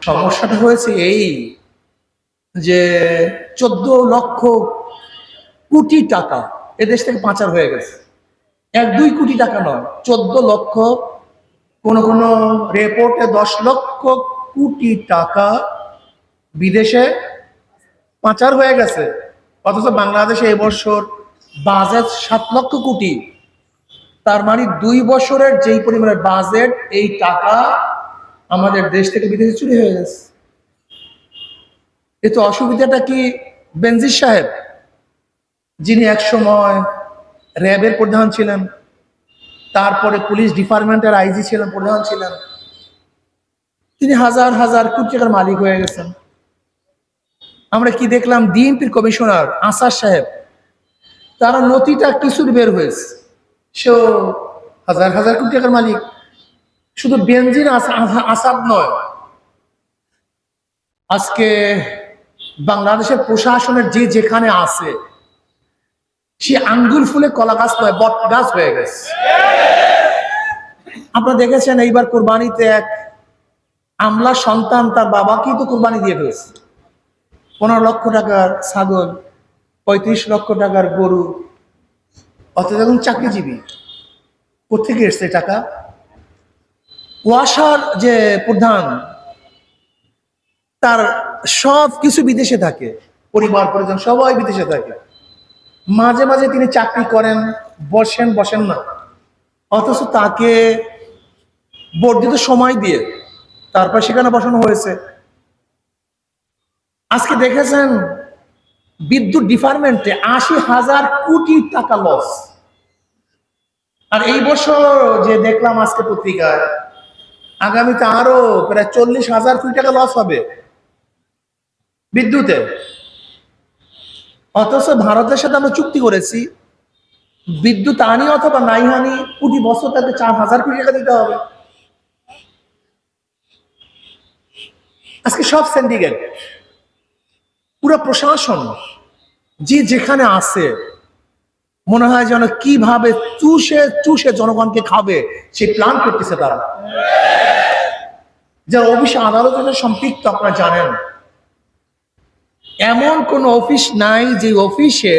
সমস্যাটা হয়েছে এই যে 14 লক্ষ কোটি টাকা এদেশ থেকে পাচার হয়ে গেছে। 1-2 কোটি টাকা নয়, 14 লক্ষ, কোন কোন রিপোর্টে 10 লক্ষ কোটি টাকা বিদেশে পাচার হয়ে গেছে। অথচ বাংলাদেশে এবছর বাজেট 7 লক্ষ কোটি। তার মানে 2 বছরের যেই পরিমাণের বাজেট, এই টাকা আমাদের দেশ থেকে বিদেশে চুরি হয়ে গেছে। এতে অসুবিধাটা কি বেনজির সাহেব, যিনি একসময় র্যাবের প্রধান ছিলেন, তারপরে পুলিশ ডিপার্টমেন্টের আইজি ছিলেন, প্রধান ছিলেন, তিনি হাজার হাজার কোটি টাকার মালিক হয়ে গেছেন। আমরা কি দেখলাম, ডিএমপির কমিশনার আসাদ সাহেব, তার নথিটা কিছুর বের হয়েছে, সেও হাজার হাজার কোটি টাকার মালিক। শুধু বেনজির আসাদ নয়, আজকে বাংলাদেশের প্রশাসনের যে যেখানে আছে, সে আঙ্গুল ফুলে কলা গাছ নয়, বট গাছ হয়ে গেছে। আপনারা দেখেছেন এইবার কোরবানিতে এক আমলা সন্তান তার বাবাকেই তো কোরবানি দিয়ে ফেলেছে। 15 লক্ষ টাকার ছাগল, 35 লক্ষ টাকার গরু। অথচ এখন চাকরিজীবী, কোথেকে এসছে টাকা? ওয়াসার যে প্রধান, তার সব কিছু বিদেশে থাকে, পরিবার পরিজন সবাই বিদেশে থাকে। মাঝে মাঝে তিনি চাকরি করেন, বসেন না, অথচ তাকে বর্ধিত সময় দিয়ে তারপর সেখানে বসানো হয়েছে। আজকে দেখেছেন বিদ্যুৎ ডিপার্টমেন্টে 80,000 কোটি টাকা লস। আর এই বছর যে দেখলাম আজকে পত্রিকায়, আগামীতে আরো প্রায় 40,000 কোটি টাকা লস হবে বিদ্যুতে। অথচ ভারতের সাথে আমরা চুক্তি করেছি, বিদ্যুৎ আনি অথবা নাই হানি প্রতি বছর তাকে 4,000 কোটি টাকা দিতে হবে। আজকে সব সিন্ডিকেট, পুরো প্রশাসন যে যেখানে আছে, মনে হয় যেন কিভাবে চুষে চুষে জনগণকে খাবে সে প্ল্যান করতেছে তারা। যারা অফিস আদালতের সম্পৃক্ত, আপনারা জানেন এমন কোন অফিস নাই যে অফিসে